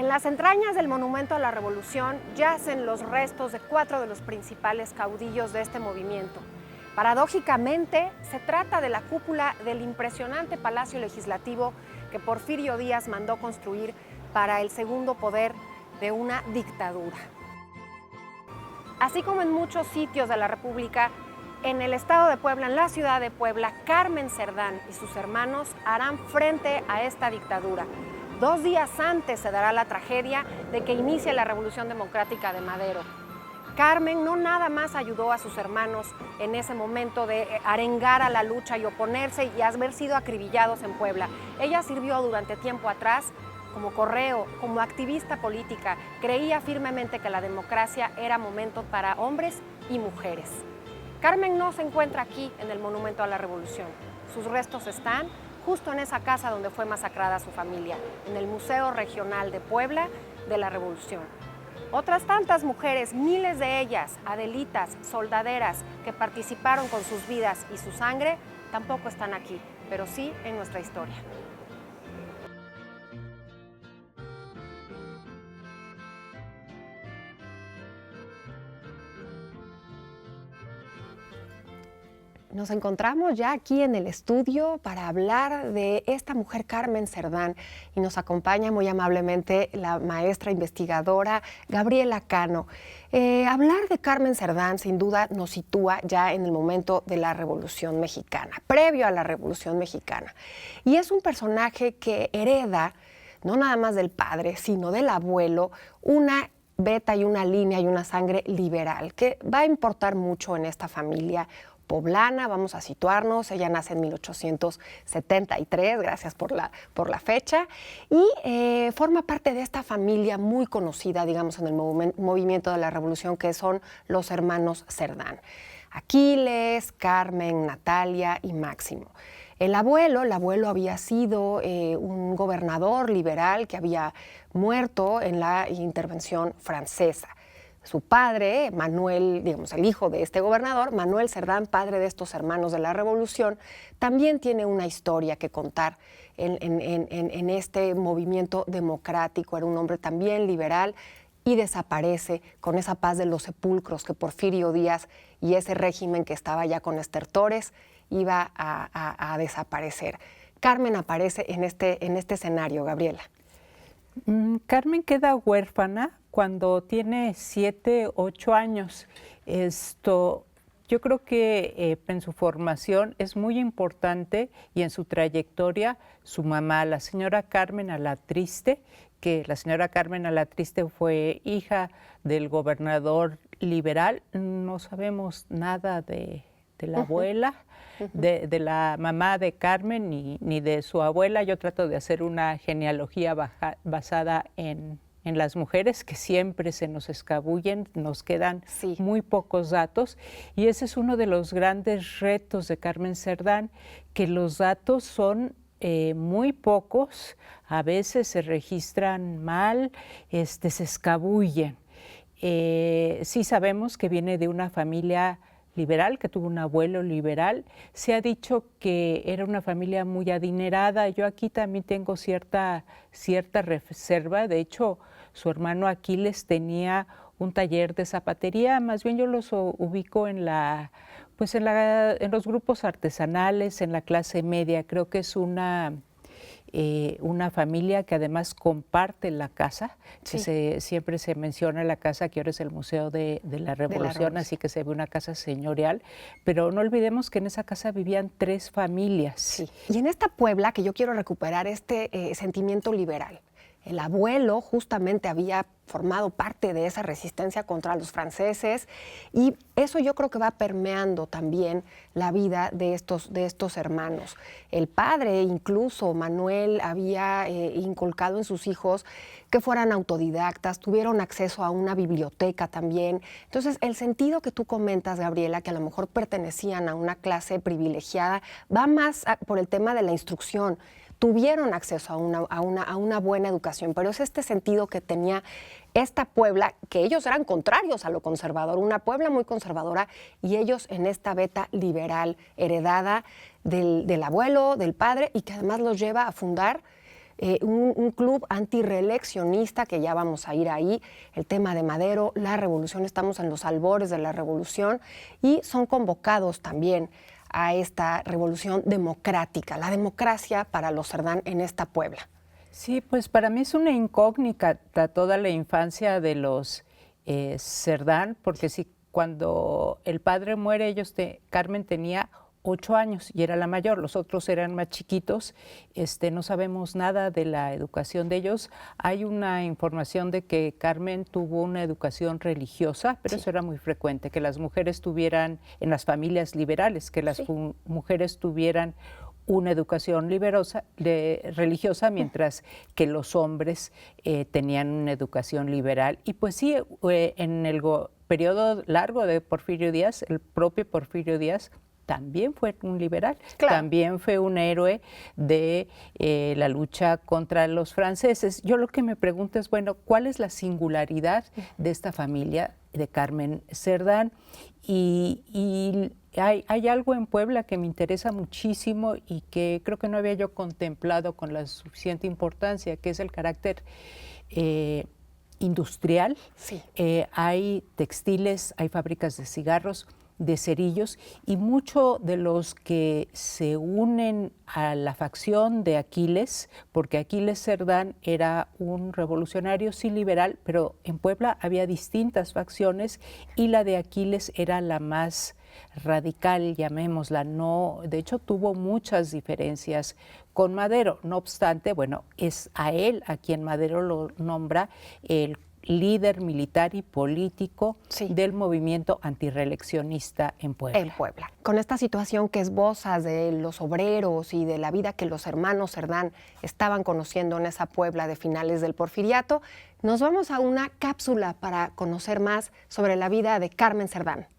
las entrañas del Monumento a la Revolución yacen los restos de 4 de los principales caudillos de este movimiento. Paradójicamente, se trata de la cúpula del impresionante Palacio Legislativo que Porfirio Díaz mandó construir para el segundo poder de una dictadura. Así como en muchos sitios de la República, en el estado de Puebla, en la ciudad de Puebla, Carmen Cerdán y sus hermanos harán frente a esta dictadura. 2 días antes se dará la tragedia de que inicie la Revolución Democrática de Madero. Carmen no nada más ayudó a sus hermanos en ese momento de arengar a la lucha y oponerse y haber sido acribillados en Puebla. Ella sirvió durante tiempo atrás como correo, como activista política. Creía firmemente que la democracia era momento para hombres y mujeres. Carmen no se encuentra aquí en el Monumento a la Revolución. Sus restos están justo en esa casa donde fue masacrada su familia, en el Museo Regional de Puebla de la Revolución. Otras tantas mujeres, miles de ellas, adelitas, soldaderas, que participaron con sus vidas y su sangre, tampoco están aquí, pero sí en nuestra historia. Nos encontramos ya aquí en el estudio para hablar de esta mujer Carmen Cerdán y nos acompaña muy amablemente la maestra investigadora Gabriela Cano. Hablar de Carmen Cerdán sin duda nos sitúa ya en el momento de la Revolución Mexicana, previo a la Revolución Mexicana. Y es un personaje que hereda, no nada más del padre, sino del abuelo, una beta y una línea y una sangre liberal que va a importar mucho en esta familia poblana. Vamos a situarnos, ella nace en 1873, gracias por la fecha, y forma parte de esta familia muy conocida, digamos, en el movimiento de la Revolución, que son los hermanos Cerdán. Aquiles, Carmen, Natalia y Máximo. El abuelo había sido un gobernador liberal que había muerto en la intervención francesa. Su padre, Manuel, digamos, el hijo de este gobernador, Manuel Cerdán, padre de estos hermanos de la Revolución, también tiene una historia que contar en este movimiento democrático. Era un hombre también liberal y desaparece con esa paz de los sepulcros que Porfirio Díaz y ese régimen que estaba ya con estertores iba a desaparecer. Carmen aparece en este escenario, Gabriela. Carmen queda huérfana cuando tiene 7, 8 años. Yo creo que en su formación es muy importante y en su trayectoria su mamá, la señora Carmen Alatriste, que la señora Carmen Alatriste fue hija del gobernador liberal. No sabemos nada de la abuela, de la mamá de Carmen ni de su abuela. Yo trato de hacer una genealogía basada en las mujeres, que siempre se nos escabullen, nos quedan muy pocos datos, y ese es uno de los grandes retos de Carmen Cerdán, que los datos son muy pocos, a veces se registran mal, se escabullen. Sí sabemos que viene de una familia liberal, que tuvo un abuelo liberal. Se ha dicho que era una familia muy adinerada. Yo aquí también tengo cierta reserva. De hecho, su hermano Aquiles tenía un taller de zapatería. Más bien yo los ubico en los grupos artesanales, en la clase media. Creo que es una familia que además comparte la casa, que siempre se menciona la casa, que ahora es el Museo de la Revolución, así que se ve una casa señorial, pero no olvidemos que en esa casa vivían 3 familias. Sí. Y en esta Puebla, que yo quiero recuperar este sentimiento liberal, el abuelo justamente había formado parte de esa resistencia contra los franceses y eso yo creo que va permeando también la vida de estos hermanos. El padre, incluso Manuel, había inculcado en sus hijos que fueran autodidactas, tuvieron acceso a una biblioteca también. Entonces, el sentido que tú comentas, Gabriela, que a lo mejor pertenecían a una clase privilegiada, va más por el tema de la instrucción. Tuvieron acceso a una buena educación, pero es este sentido que tenía esta Puebla, que ellos eran contrarios a lo conservador, una Puebla muy conservadora, y ellos en esta beta liberal heredada del abuelo, del padre, y que además los lleva a fundar un club antirreeleccionista, que ya vamos a ir ahí, el tema de Madero, la revolución, estamos en los albores de la revolución, y son convocados también a esta revolución democrática, la democracia para los Cerdán en esta Puebla. Sí, pues para mí es una incógnita toda la infancia de los Cerdán, porque sí, cuando el padre muere, Carmen tenía 8 años y era la mayor, los otros eran más chiquitos, no sabemos nada de la educación de ellos. Hay una información de que Carmen tuvo una educación religiosa, pero eso era muy frecuente, que las mujeres tuvieran, en las familias liberales, que las mujeres tuvieran una educación religiosa, mientras que los hombres tenían una educación liberal. Y pues sí, en el periodo largo de Porfirio Díaz, el propio Porfirio Díaz también fue un liberal, también fue un héroe de la lucha contra los franceses. Yo lo que me pregunto es, bueno, ¿cuál es la singularidad de esta familia de Carmen Cerdán? Y hay algo en Puebla que me interesa muchísimo y que creo que no había yo contemplado con la suficiente importancia, que es el carácter industrial. Hay textiles, hay fábricas de cigarros, de cerillos, y muchos de los que se unen a la facción de Aquiles, porque Aquiles Cerdán era un revolucionario sí liberal, pero en Puebla había distintas facciones y la de Aquiles era la más radical, llamémosla. No, de hecho tuvo muchas diferencias con Madero. No obstante, bueno, es a él a quien Madero lo nombra el líder militar y político del movimiento antirreeleccionista en Puebla. En Puebla. Con esta situación que esbozas de los obreros y de la vida que los hermanos Cerdán estaban conociendo en esa Puebla de finales del Porfiriato, nos vamos a una cápsula para conocer más sobre la vida de Carmen Cerdán.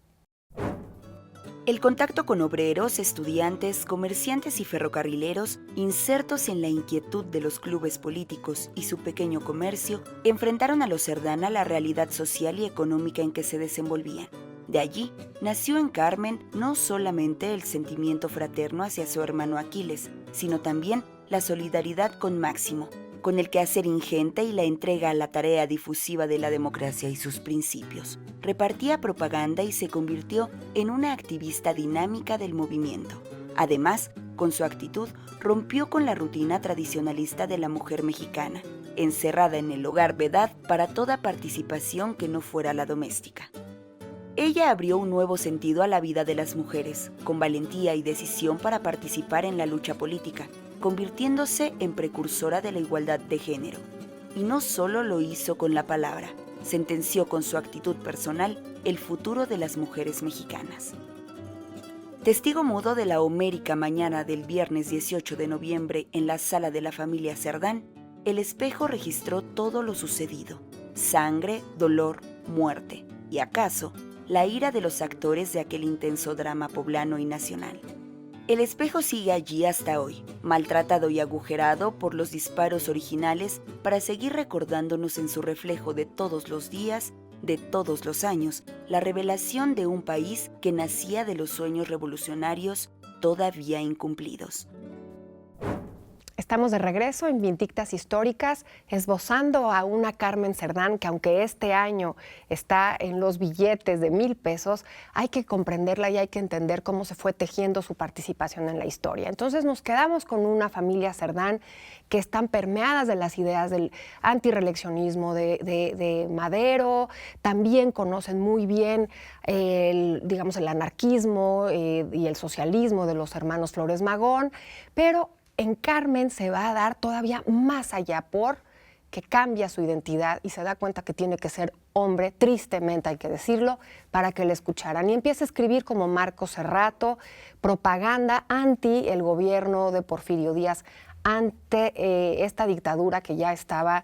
El contacto con obreros, estudiantes, comerciantes y ferrocarrileros, insertos en la inquietud de los clubes políticos y su pequeño comercio, enfrentaron a los Cerdán a la realidad social y económica en que se desenvolvían. De allí nació en Carmen no solamente el sentimiento fraterno hacia su hermano Aquiles, sino también la solidaridad con Máximo, con el quehacer ingente y la entrega a la tarea difusiva de la democracia y sus principios. Repartía propaganda y se convirtió en una activista dinámica del movimiento. Además, con su actitud, rompió con la rutina tradicionalista de la mujer mexicana, encerrada en el hogar vedad para toda participación que no fuera la doméstica. Ella abrió un nuevo sentido a la vida de las mujeres, con valentía y decisión para participar en la lucha política, convirtiéndose en precursora de la igualdad de género. Y no solo lo hizo con la palabra, sentenció con su actitud personal el futuro de las mujeres mexicanas. Testigo mudo de la homérica mañana del viernes 18 de noviembre en la sala de la familia Cerdán, El Espejo registró todo lo sucedido: sangre, dolor, muerte y, acaso, la ira de los actores de aquel intenso drama poblano y nacional. El Espejo sigue allí hasta hoy, maltratado y agujerado por los disparos originales, para seguir recordándonos en su reflejo de todos los días, de todos los años, la revelación de un país que nacía de los sueños revolucionarios todavía incumplidos. Estamos de regreso en Vindictas Históricas, esbozando a una Carmen Cerdán que, aunque este año está en los billetes de 1,000 pesos, hay que comprenderla y hay que entender cómo se fue tejiendo su participación en la historia. Entonces nos quedamos con una familia Cerdán que están permeadas de las ideas del antirreeleccionismo de Madero, también conocen muy bien el anarquismo y el socialismo de los hermanos Flores Magón, pero en Carmen se va a dar todavía más allá, porque cambia su identidad y se da cuenta que tiene que ser hombre, tristemente hay que decirlo, para que le escucharan. Y empieza a escribir como Marco Serrato, propaganda anti el gobierno de Porfirio Díaz, ante esta dictadura que ya estaba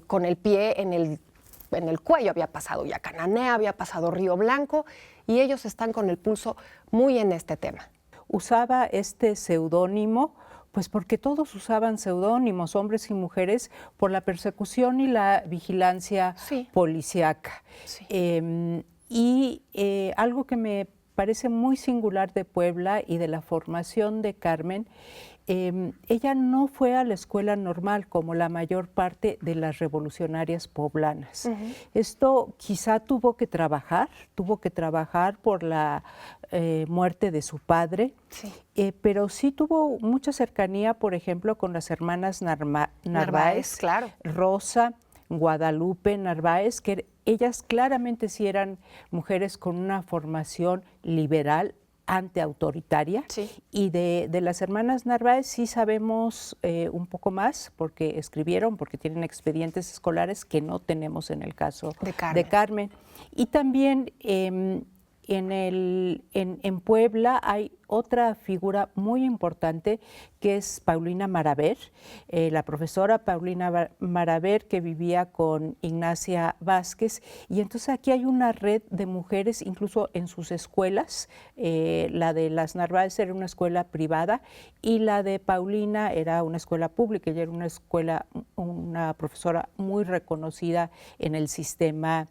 con el pie en el cuello. Había pasado ya Cananea, había pasado Río Blanco, y ellos están con el pulso muy en este tema. Usaba este seudónimo pues porque todos usaban seudónimos, hombres y mujeres, por la persecución y la vigilancia policíaca. Algo que me parece muy singular de Puebla y de la formación de Carmen, ella no fue a la escuela normal como la mayor parte de las revolucionarias poblanas. Esto quizá tuvo que trabajar por la muerte de su padre, Sí. pero sí tuvo mucha cercanía, por ejemplo, con las hermanas Narváez, claro. Rosa, Guadalupe Narváez, que ellas claramente sí eran mujeres con una formación liberal, antiautoritaria, Sí. y de las hermanas Narváez sí sabemos un poco más porque escribieron, porque tienen expedientes escolares que no tenemos en el caso de Carmen. Y también en Puebla hay otra figura muy importante que es Paulina Maraver, la profesora Paulina Maraver, que vivía con Ignacia Vázquez, y entonces aquí hay una red de mujeres incluso en sus escuelas. La de las Narváez era una escuela privada y la de Paulina era una escuela pública. Ella era una profesora muy reconocida en el sistema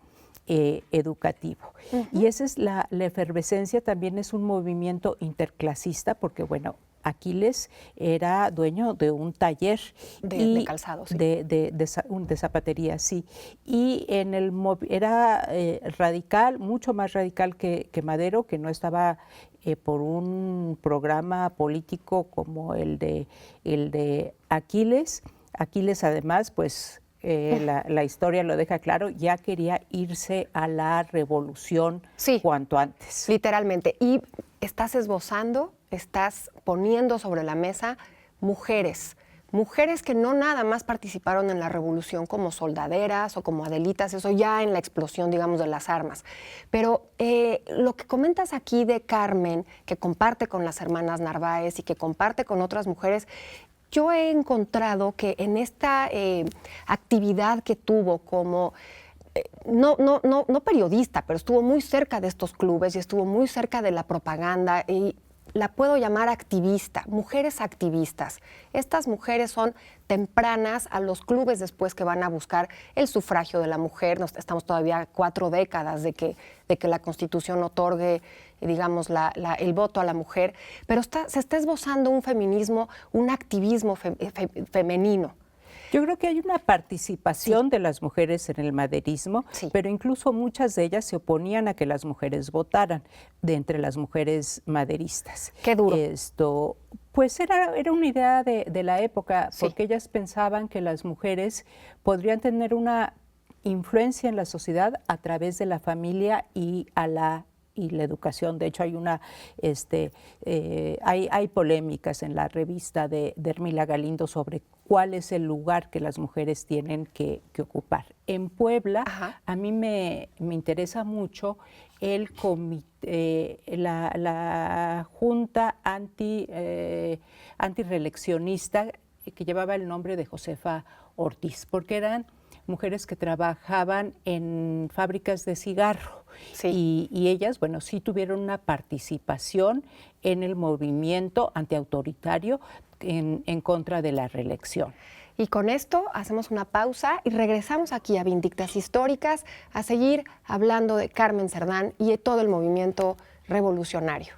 educativo. Y esa es la efervescencia, también es un movimiento interclasista, porque bueno, Aquiles era dueño de un taller de calzado, sí. de zapatería, sí. Y era radical, mucho más radical que Madero, que no estaba por un programa político como el de Aquiles. Aquiles, además, pues la historia lo deja claro, ya quería irse a la revolución cuanto antes. Literalmente. Y estás esbozando, estás poniendo sobre la mesa mujeres que no nada más participaron en la revolución como soldaderas o como adelitas, eso ya en la explosión, digamos, de las armas. Pero lo que comentas aquí de Carmen, que comparte con las hermanas Narváez y que comparte con otras mujeres, yo he encontrado que en esta actividad que tuvo como, no periodista, pero estuvo muy cerca de estos clubes y estuvo muy cerca de la propaganda, y la puedo llamar activista, mujeres activistas. Estas mujeres son tempranas a los clubes después que van a buscar el sufragio de la mujer. Estamos todavía a 4 décadas de que la Constitución otorgue, digamos, el voto a la mujer, pero se está esbozando un feminismo, un activismo femenino. Yo creo que hay una participación de las mujeres en el maderismo, pero incluso muchas de ellas se oponían a que las mujeres votaran, de entre las mujeres maderistas. Qué duro. Pues era una idea de la época, porque ellas pensaban que las mujeres podrían tener una influencia en la sociedad a través de la familia y la educación. De hecho, hay polémicas en la revista de Hermila Galindo sobre cuál es el lugar que las mujeres tienen que ocupar. En Puebla, a mí me interesa mucho el comité, la junta antireeleccionista que llevaba el nombre de Josefa Ortiz, porque eran mujeres que trabajaban en fábricas de cigarro. Y ellas, bueno, sí tuvieron una participación en el movimiento antiautoritario en contra de la reelección. Y con esto hacemos una pausa y regresamos aquí a Vindictas Históricas a seguir hablando de Carmen Cerdán y de todo el movimiento revolucionario.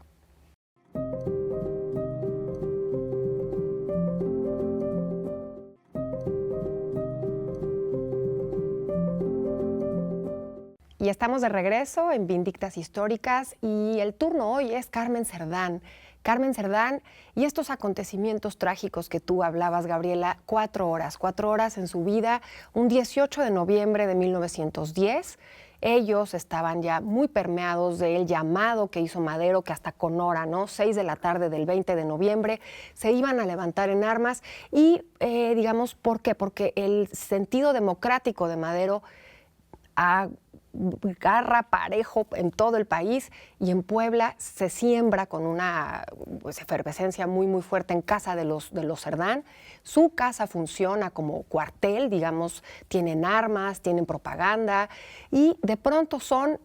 Y estamos de regreso en Vindictas Históricas y el turno hoy es Carmen Cerdán. Carmen Cerdán y estos acontecimientos trágicos que tú hablabas, Gabriela, 4 horas en su vida, un 18 de noviembre de 1910. Ellos estaban ya muy permeados del llamado que hizo Madero, que hasta con hora, ¿no? 6 de la tarde del 20 de noviembre, se iban a levantar en armas y, digamos, ¿por qué? Porque el sentido democrático de Madero agarra parejo en todo el país y en Puebla se siembra con una efervescencia muy, muy fuerte en casa de los Cerdán. Su casa funciona como cuartel, digamos, tienen armas, tienen propaganda y de pronto se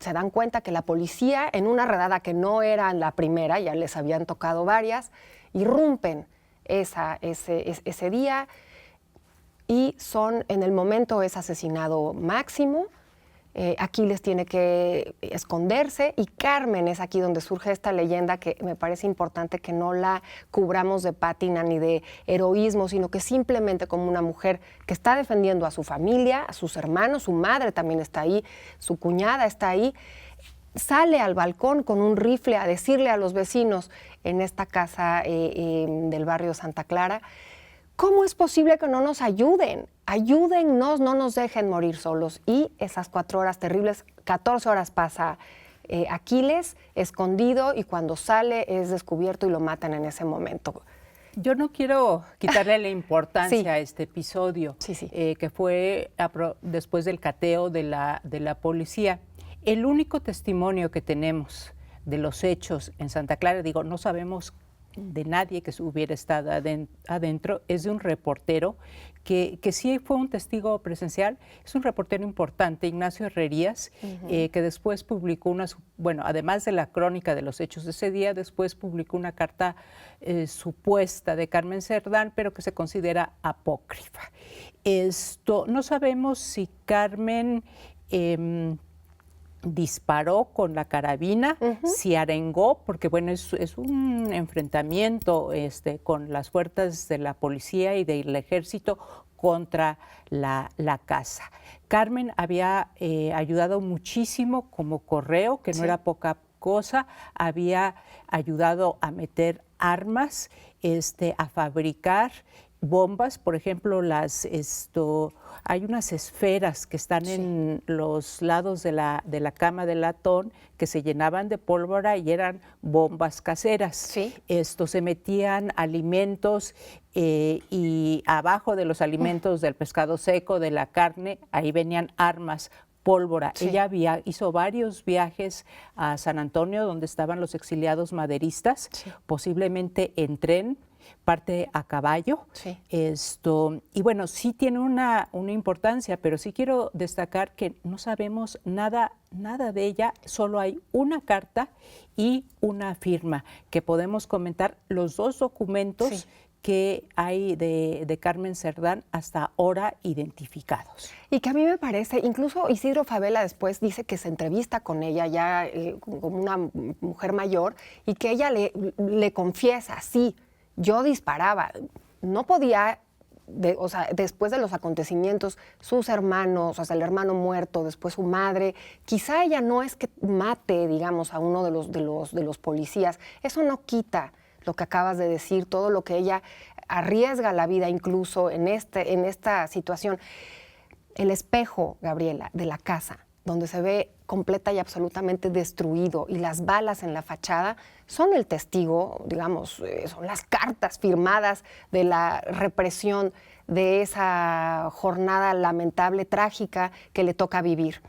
dan cuenta que la policía, en una redada que no era la primera, ya les habían tocado varias, irrumpen ese día. Y en el momento es asesinado Máximo Aquiles tiene que esconderse y Carmen es aquí donde surge esta leyenda que me parece importante que no la cubramos de pátina ni de heroísmo, sino que simplemente como una mujer que está defendiendo a su familia, a sus hermanos, su madre también está ahí, su cuñada está ahí, sale al balcón con un rifle a decirle a los vecinos en esta casa del barrio Santa Clara, ¿cómo es posible que no nos ayuden? Ayúdennos, no nos dejen morir solos. Y esas 4 horas terribles, 14 horas pasa Aquiles escondido y cuando sale es descubierto y lo matan en ese momento. Yo no quiero quitarle la importancia Sí. a este episodio, Sí, sí. Que fue después del cateo de la policía. El único testimonio que tenemos de los hechos en Santa Clara, digo, no sabemos de nadie que hubiera estado adentro, es de un reportero que sí fue un testigo presencial, es un reportero importante, Ignacio Herrerías, que después publicó además de la crónica de los hechos de ese día, después publicó una carta supuesta de Carmen Cerdán, pero que se considera apócrifa. No sabemos si Carmen disparó con la carabina, si arengó, porque bueno, es un enfrentamiento con las fuerzas de la policía y del ejército contra la casa. Carmen había ayudado muchísimo como correo, que no era poca cosa, había ayudado a meter armas, a fabricar bombas, por ejemplo, hay unas esferas que están en los lados de la cama de latón que se llenaban de pólvora y eran bombas caseras. Sí. Se metían alimentos y abajo de los alimentos del pescado seco, de la carne, ahí venían armas, pólvora. Sí. Ella hizo varios viajes a San Antonio, donde estaban los exiliados maderistas, posiblemente en tren, parte a caballo. Sí. Y bueno, sí tiene una importancia, pero sí quiero destacar que no sabemos nada de ella, solo hay una carta y una firma que podemos comentar, los 2 documentos que hay de Carmen Cerdán hasta ahora identificados. Y que a mí me parece, incluso Isidro Favela después dice que se entrevista con ella ya como una mujer mayor y que ella le confiesa, sí, yo disparaba, no podía, después de los acontecimientos, sus hermanos, el hermano muerto, después su madre, quizá ella no es que mate, digamos, a uno de los policías, eso no quita lo que acabas de decir, todo lo que ella arriesga la vida incluso en esta situación. El espejo, Gabriela, de la casa, donde se ve completa y absolutamente destruido y las balas en la fachada son el testigo, digamos, son las cartas firmadas de la represión de esa jornada lamentable, trágica que le toca vivir.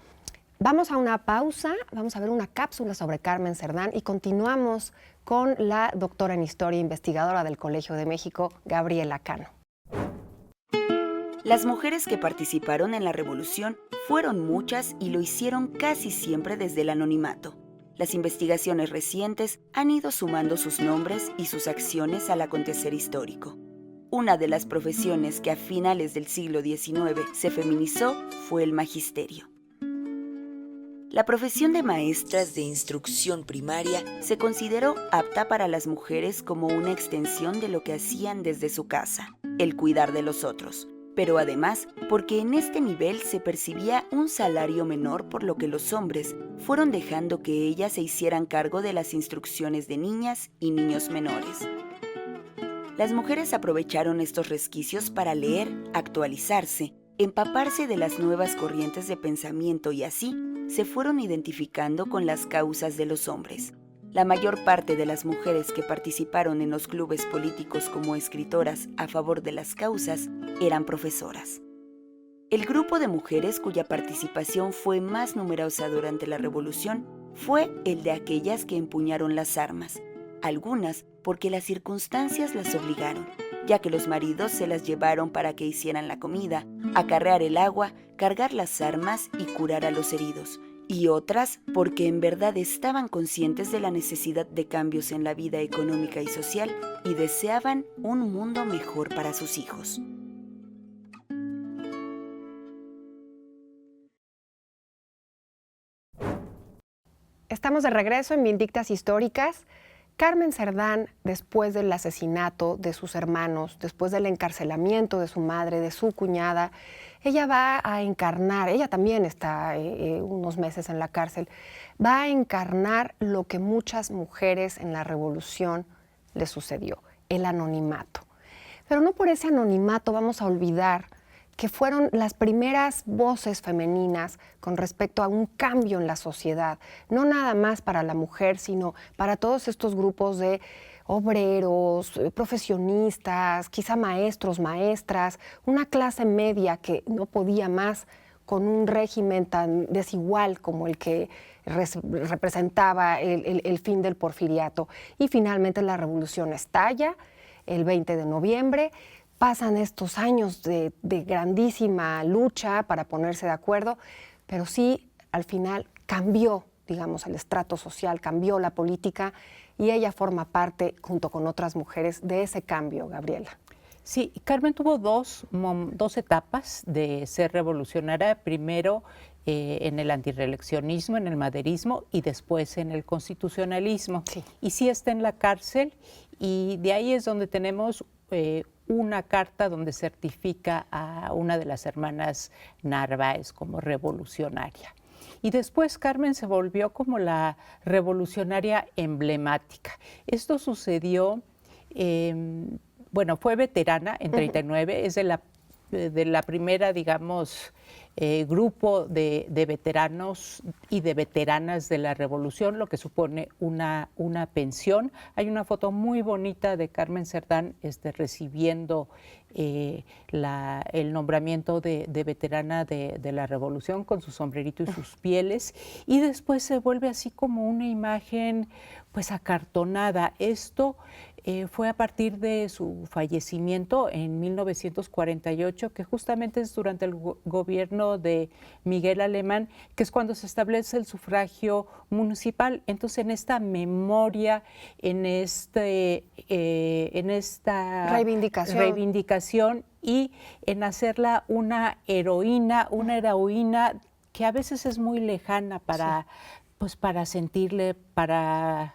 Vamos a una pausa, vamos a ver una cápsula sobre Carmen Cerdán y continuamos con la doctora en Historia e investigadora del Colegio de México, Gabriela Cano. Las mujeres que participaron en la revolución fueron muchas y lo hicieron casi siempre desde el anonimato. Las investigaciones recientes han ido sumando sus nombres y sus acciones al acontecer histórico. Una de las profesiones que a finales del siglo XIX se feminizó fue el magisterio. La profesión de maestras de instrucción primaria se consideró apta para las mujeres como una extensión de lo que hacían desde su casa, el cuidar de los otros, pero además porque en este nivel se percibía un salario menor, por lo que los hombres fueron dejando que ellas se hicieran cargo de las instrucciones de niñas y niños menores. Las mujeres aprovecharon estos resquicios para leer, actualizarse, empaparse de las nuevas corrientes de pensamiento y así se fueron identificando con las causas de los hombres. La mayor parte de las mujeres que participaron en los clubes políticos como escritoras a favor de las causas eran profesoras. El grupo de mujeres cuya participación fue más numerosa durante la Revolución fue el de aquellas que empuñaron las armas, algunas porque las circunstancias las obligaron, ya que los maridos se las llevaron para que hicieran la comida, acarrear el agua, cargar las armas y curar a los heridos, y otras porque en verdad estaban conscientes de la necesidad de cambios en la vida económica y social y deseaban un mundo mejor para sus hijos. Estamos de regreso en Vindictas Históricas. Carmen Cerdán, después del asesinato de sus hermanos, después del encarcelamiento de su madre, de su cuñada, ella va a encarnar, ella también está unos meses en la cárcel, va a encarnar lo que muchas mujeres en la Revolución les sucedió, el anonimato. Pero no por ese anonimato vamos a olvidar que fueron las primeras voces femeninas con respecto a un cambio en la sociedad, no nada más para la mujer, sino para todos estos grupos de obreros, profesionistas, quizá maestros, maestras, una clase media que no podía más con un régimen tan desigual como el que representaba el fin del porfiriato. Y finalmente la revolución estalla el 20 de noviembre, pasan estos años de grandísima lucha para ponerse de acuerdo, pero sí, al final cambió, digamos, el estrato social, cambió la política y ella forma parte, junto con otras mujeres, de ese cambio, Gabriela. Sí, Carmen tuvo dos etapas de ser revolucionaria. Primero en el antirreeleccionismo, en el maderismo, y después en el constitucionalismo. Sí. Y sí está en la cárcel, y de ahí es donde tenemos una carta donde certifica a una de las hermanas Narváez como revolucionaria. Y después Carmen se volvió como la revolucionaria emblemática. Esto sucedió, bueno, fue veterana en 39, es de la primera, digamos, grupo de veteranos y de veteranas de la Revolución, lo que supone una pensión. Hay una foto muy bonita de Carmen Cerdán recibiendo el nombramiento de veterana de la Revolución con su sombrerito y sus pieles, y después se vuelve así como una imagen pues acartonada. Esto fue a partir de su fallecimiento en 1948, que justamente es durante el gobierno de Miguel Alemán, que es cuando se establece el sufragio municipal. Entonces, en esta memoria, en esta reivindicación y en hacerla una heroína que a veces es muy lejana para sentirle, para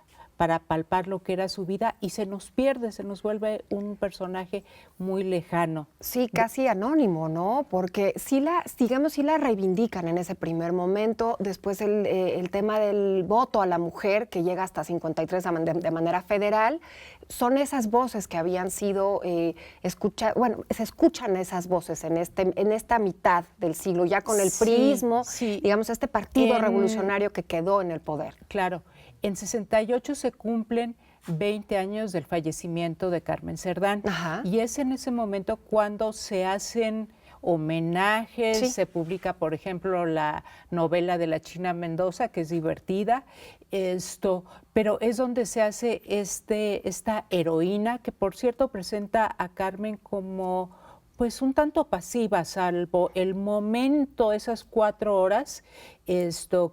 palpar lo que era su vida, y se nos pierde, se nos vuelve un personaje muy lejano. Sí, casi anónimo, ¿no? Porque sí la reivindican en ese primer momento. Después el tema del voto a la mujer, que llega hasta 53 de manera federal, son esas voces que habían sido escuchadas. Bueno, se escuchan esas voces en esta mitad del siglo, ya con el priismo, digamos, este partido revolucionario que quedó en el poder. Claro. En 68 se cumplen 20 años del fallecimiento de Carmen Cerdán. Ajá. Y es en ese momento cuando se hacen homenajes, se publica, por ejemplo, la novela de la China Mendoza, que es divertida, pero es donde se hace esta heroína, que por cierto presenta a Carmen como pues un tanto pasiva, salvo el momento, esas 4 horas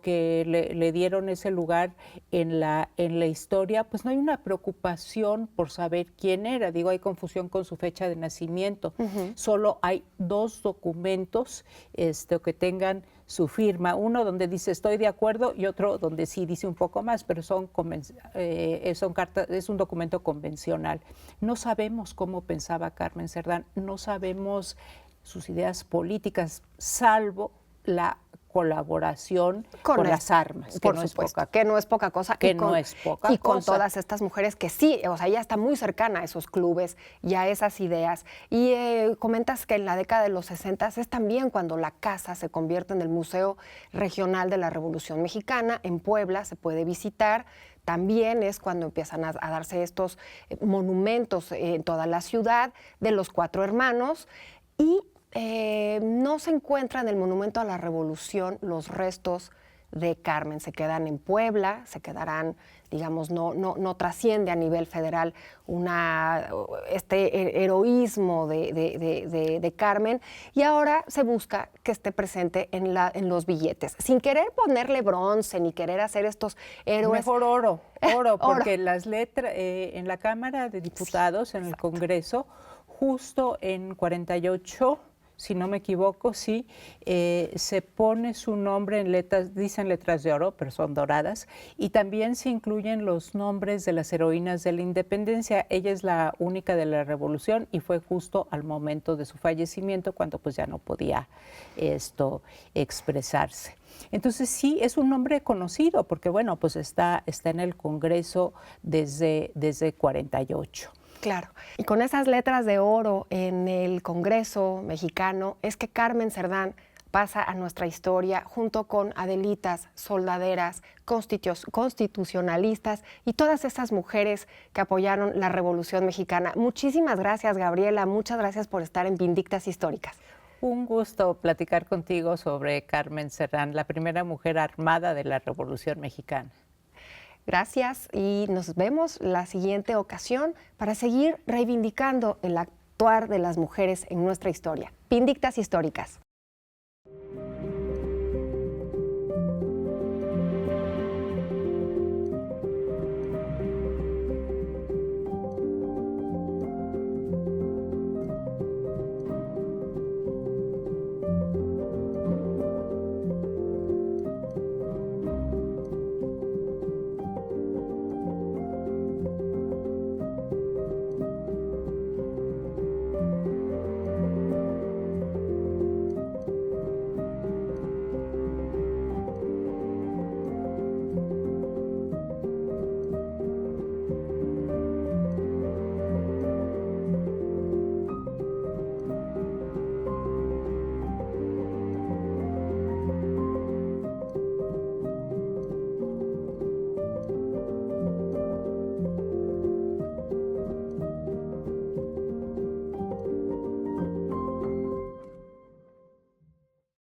que le dieron ese lugar en la historia. Pues no hay una preocupación por saber quién era. Digo, hay confusión con su fecha de nacimiento. Solo hay 2 documentos que tengan su firma, uno donde dice estoy de acuerdo y otro donde sí dice un poco más, pero es un documento convencional. No sabemos cómo pensaba Carmen Cerdán, no sabemos sus ideas políticas, salvo la colaboración con las armas, que no es poca cosa. Y con todas estas mujeres que sí, o sea, ella está muy cercana a esos clubes y a esas ideas. Y comentas que en la década de los 60 es también cuando la casa se convierte en el Museo Regional de la Revolución Mexicana. En Puebla se puede visitar. También es cuando empiezan a darse estos monumentos en toda la ciudad de los 4 hermanos. Y no se encuentran en el Monumento a la Revolución los restos de Carmen. Se quedan en Puebla, se quedarán, digamos, no trasciende a nivel federal este heroísmo de Carmen, y ahora se busca que esté presente en los billetes, sin querer ponerle bronce ni querer hacer estos héroes. Mejor oro, porque las letras en la Cámara de Diputados, en el Congreso, justo en 48, si no me equivoco, sí, se pone su nombre en letras, dicen letras de oro, pero son doradas, y también se incluyen los nombres de las heroínas de la independencia. Ella es la única de la revolución y fue justo al momento de su fallecimiento, cuando pues ya no podía expresarse. Entonces sí, es un nombre conocido, porque bueno, pues está en el Congreso desde 48. Claro. Y con esas letras de oro en el Congreso mexicano es que Carmen Cerdán pasa a nuestra historia junto con Adelitas, soldaderas, constitucionalistas y todas esas mujeres que apoyaron la Revolución Mexicana. Muchísimas gracias, Gabriela. Muchas gracias por estar en Vindictas Históricas. Un gusto platicar contigo sobre Carmen Cerdán, la primera mujer armada de la Revolución Mexicana. Gracias y nos vemos la siguiente ocasión para seguir reivindicando el actuar de las mujeres en nuestra historia. Vindictas Históricas.